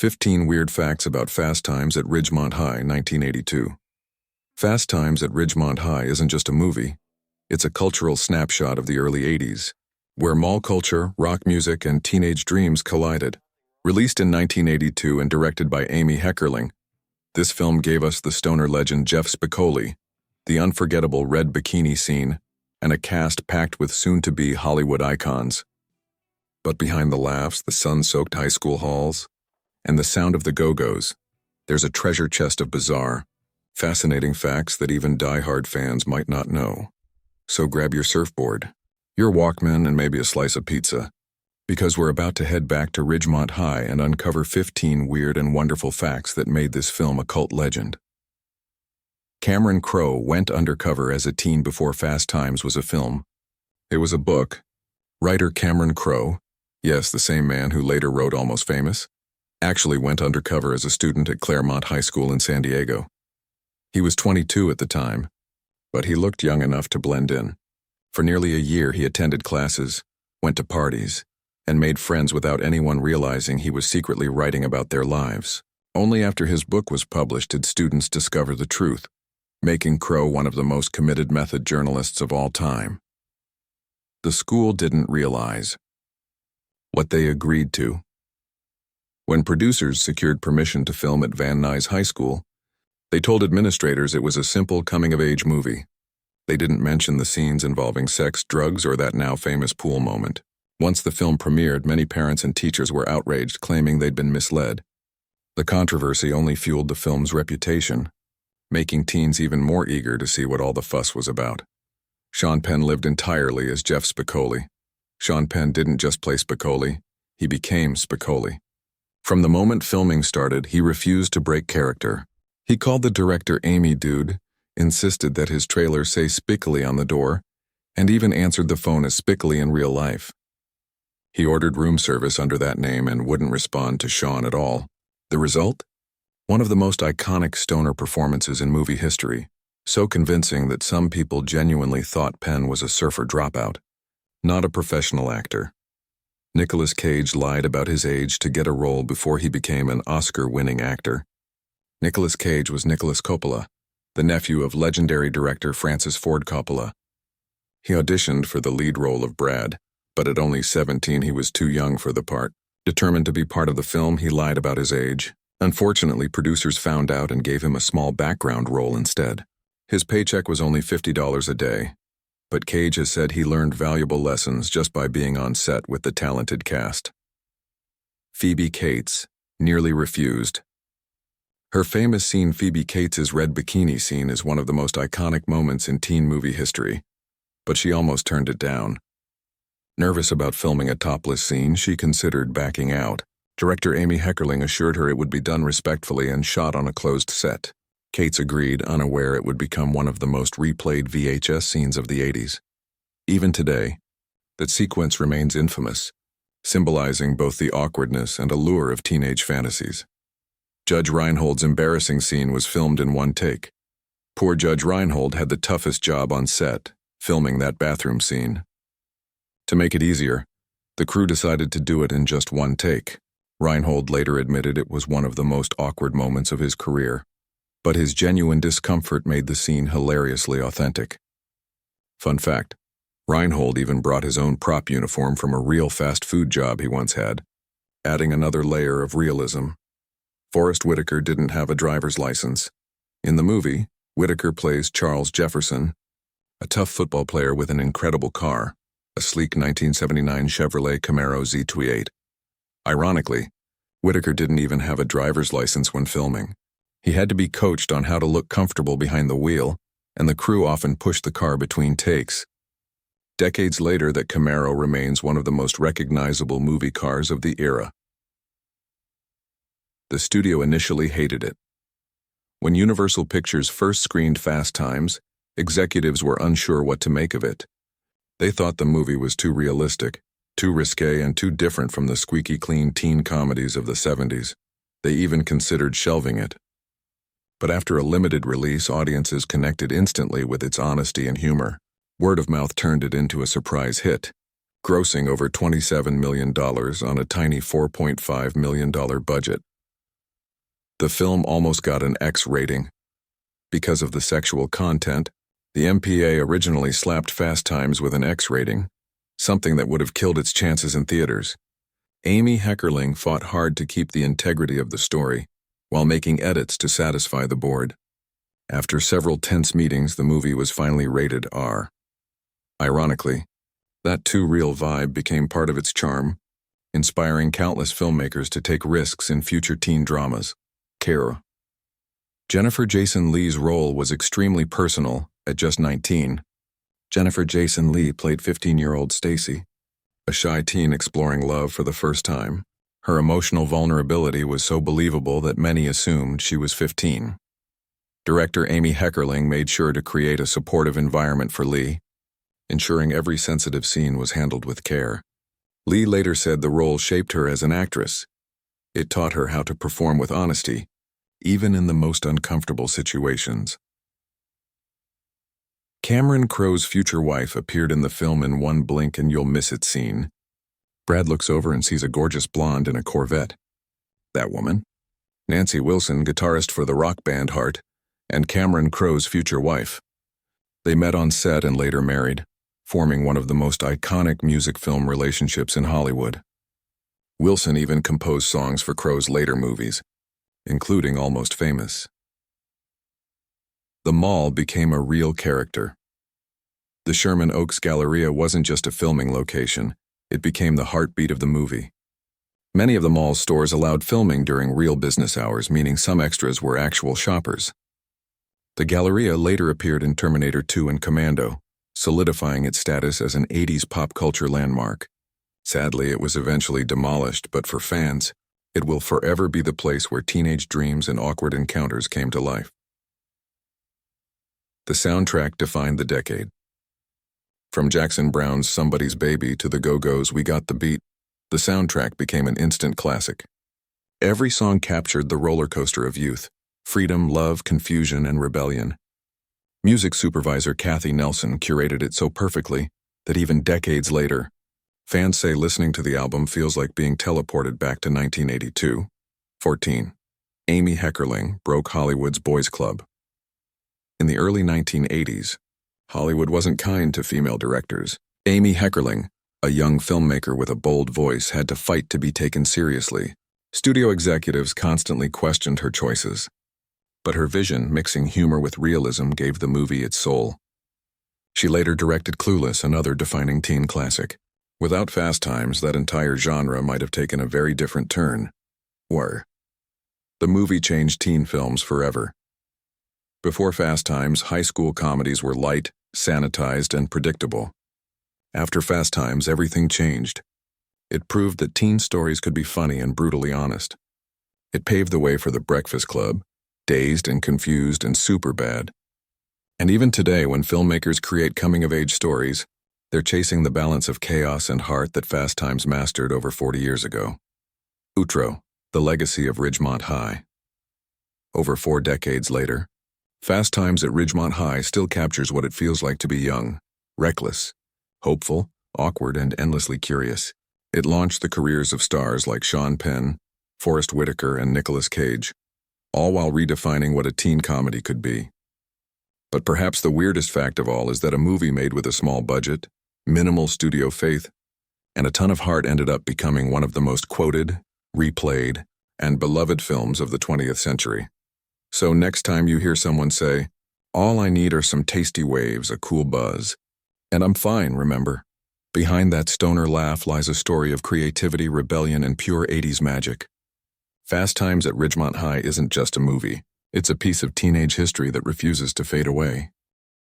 15 Weird Facts About Fast Times at Ridgemont High, 1982. Fast Times at Ridgemont High isn't just a movie, it's a cultural snapshot of the early 80s, where mall culture, rock music, and teenage dreams collided. Released in 1982 and directed by Amy Heckerling, this film gave us the stoner legend Jeff Spicoli, the unforgettable red bikini scene, and a cast packed with soon-to-be Hollywood icons. But behind the laughs, the sun-soaked high school halls, and the sound of the go-go's, there's a treasure chest of bizarre, fascinating facts that even die-hard fans might not know. So grab your surfboard, your Walkman, and maybe a slice of pizza, because we're about to head back to Ridgemont High and uncover 15 weird and wonderful facts that made this film a cult legend. Cameron Crowe went undercover as a teen before Fast Times was a film. It was a book. Writer Cameron Crowe, yes, the same man who later wrote Almost Famous, actually went undercover as a student at Ridgemont High School in San Diego. He was 22 at the time, but he looked young enough to blend in. For nearly a year he attended classes, went to parties, and made friends without anyone realizing he was secretly writing about their lives. Only after his book was published did students discover the truth, making Crowe one of the most committed method journalists of all time. The school didn't realize what they agreed to. When producers secured permission to film at Van Nuys High School, they told administrators it was a simple coming-of-age movie. They didn't mention the scenes involving sex, drugs, or that now-famous pool moment. Once the film premiered, many parents and teachers were outraged, claiming they'd been misled. The controversy only fueled the film's reputation, making teens even more eager to see what all the fuss was about. Sean Penn lived entirely as Jeff Spicoli. Sean Penn didn't just play Spicoli, he became Spicoli. From the moment filming started, he refused to break character. He called the director Amy Dude, insisted that his trailer say Spicoli on the door, and even answered the phone as Spicoli in real life. He ordered room service under that name and wouldn't respond to Sean at all. The result? One of the most iconic stoner performances in movie history, so convincing that some people genuinely thought Penn was a surfer dropout, not a professional actor. Nicolas Cage lied about his age to get a role before he became an Oscar-winning actor. Nicolas Cage was Nicolas Coppola, the nephew of legendary director Francis Ford Coppola. He auditioned for the lead role of Brad, but at only 17 he was too young for the part. Determined to be part of the film, he lied about his age. Unfortunately, producers found out and gave him a small background role instead. His paycheck was only $50 a day, but Cage has said he learned valuable lessons just by being on set with the talented cast. Phoebe Cates nearly refused. Her famous scene, Phoebe Cates' red bikini scene, is one of the most iconic moments in teen movie history, but she almost turned it down. Nervous about filming a topless scene, she considered backing out. Director Amy Heckerling assured her it would be done respectfully and shot on a closed set. Cates agreed, unaware it would become one of the most replayed VHS scenes of the 80s. Even today, that sequence remains infamous, symbolizing both the awkwardness and allure of teenage fantasies. Judge Reinhold's embarrassing scene was filmed in one take. Poor Judge Reinhold had the toughest job on set, filming that bathroom scene. To make it easier, the crew decided to do it in just one take. Reinhold later admitted it was one of the most awkward moments of his career, but his genuine discomfort made the scene hilariously authentic. Fun fact, Reinhold even brought his own prop uniform from a real fast food job he once had, adding another layer of realism. Forrest Whitaker didn't have a driver's license. In the movie, Whitaker plays Charles Jefferson, a tough football player with an incredible car, a sleek 1979 Chevrolet Camaro Z28. Ironically, Whitaker didn't even have a driver's license when filming. He had to be coached on how to look comfortable behind the wheel, and the crew often pushed the car between takes. Decades later, that Camaro remains one of the most recognizable movie cars of the era. The studio initially hated it. When Universal Pictures first screened Fast Times, executives were unsure what to make of it. They thought the movie was too realistic, too risque, and too different from the squeaky clean teen comedies of the 70s. They even considered shelving it. But after a limited release, audiences connected instantly with its honesty and humor. Word of mouth turned it into a surprise hit, grossing over $27 million on a tiny $4.5 million budget. The film almost got an X rating. Because of the sexual content, the MPA originally slapped Fast Times with an X rating, something that would have killed its chances in theaters. Amy Heckerling fought hard to keep the integrity of the story, while making edits to satisfy the board. After several tense meetings, the movie was finally rated R. Ironically, that too real vibe became part of its charm, inspiring countless filmmakers to take risks in future teen dramas. Cara. Jennifer Jason Leigh's role was extremely personal. At just 19, Jennifer Jason Leigh played 15-year-old Stacy, a shy teen exploring love for the first time. Her emotional vulnerability was so believable that many assumed she was 15. Director Amy Heckerling made sure to create a supportive environment for Leigh, ensuring every sensitive scene was handled with care. Leigh later said the role shaped her as an actress. It taught her how to perform with honesty, even in the most uncomfortable situations. Cameron Crowe's future wife appeared in the film in one blink and you'll miss it scene. Brad looks over and sees a gorgeous blonde in a Corvette. That woman, Nancy Wilson, guitarist for the rock band Heart, and Cameron Crowe's future wife. They met on set and later married, forming one of the most iconic music film relationships in Hollywood. Wilson even composed songs for Crowe's later movies, including Almost Famous. The mall became a real character. The Sherman Oaks Galleria wasn't just a filming location, it became the heartbeat of the movie. Many of the mall's stores allowed filming during real business hours, meaning some extras were actual shoppers. The Galleria later appeared in Terminator 2 and Commando, solidifying its status as an 80s pop culture landmark. Sadly, it was eventually demolished, but for fans, it will forever be the place where teenage dreams and awkward encounters came to life. The soundtrack defined the decade. From Jackson Browne's Somebody's Baby to the Go-Go's We Got the Beat, the soundtrack became an instant classic. Every song captured the roller coaster of youth, freedom, love, confusion, and rebellion. Music supervisor Kathy Nelson curated it so perfectly that even decades later, fans say listening to the album feels like being teleported back to 1982. 14. Amy Heckerling broke Hollywood's boys' club. In the early 1980s, Hollywood wasn't kind to female directors. Amy Heckerling, a young filmmaker with a bold voice, had to fight to be taken seriously. Studio executives constantly questioned her choices. But her vision, mixing humor with realism, gave the movie its soul. She later directed Clueless, another defining teen classic. Without Fast Times, that entire genre might have taken a very different turn. The movie changed teen films forever. Before Fast Times, high school comedies were light, sanitized, and predictable. After Fast Times, everything changed. It proved that teen stories could be funny and brutally honest. It paved the way for The Breakfast Club, Dazed and Confused, and Superbad. And even today, when filmmakers create coming-of-age stories, they're chasing the balance of chaos and heart that Fast Times mastered over 40 years ago. Outro, the legacy of Ridgemont High. Over 4 decades later, Fast Times at Ridgemont High still captures what it feels like to be young, reckless, hopeful, awkward, and endlessly curious. It launched the careers of stars like Sean Penn, Forrest Whitaker, and Nicolas Cage, all while redefining what a teen comedy could be. But perhaps the weirdest fact of all is that a movie made with a small budget, minimal studio faith, and a ton of heart ended up becoming one of the most quoted, replayed, and beloved films of the 20th century. So next time you hear someone say, "All I need are some tasty waves, a cool buzz," and I'm fine, remember, behind that stoner laugh lies a story of creativity, rebellion, and pure 80s magic. Fast Times at Ridgemont High isn't just a movie. It's a piece of teenage history that refuses to fade away.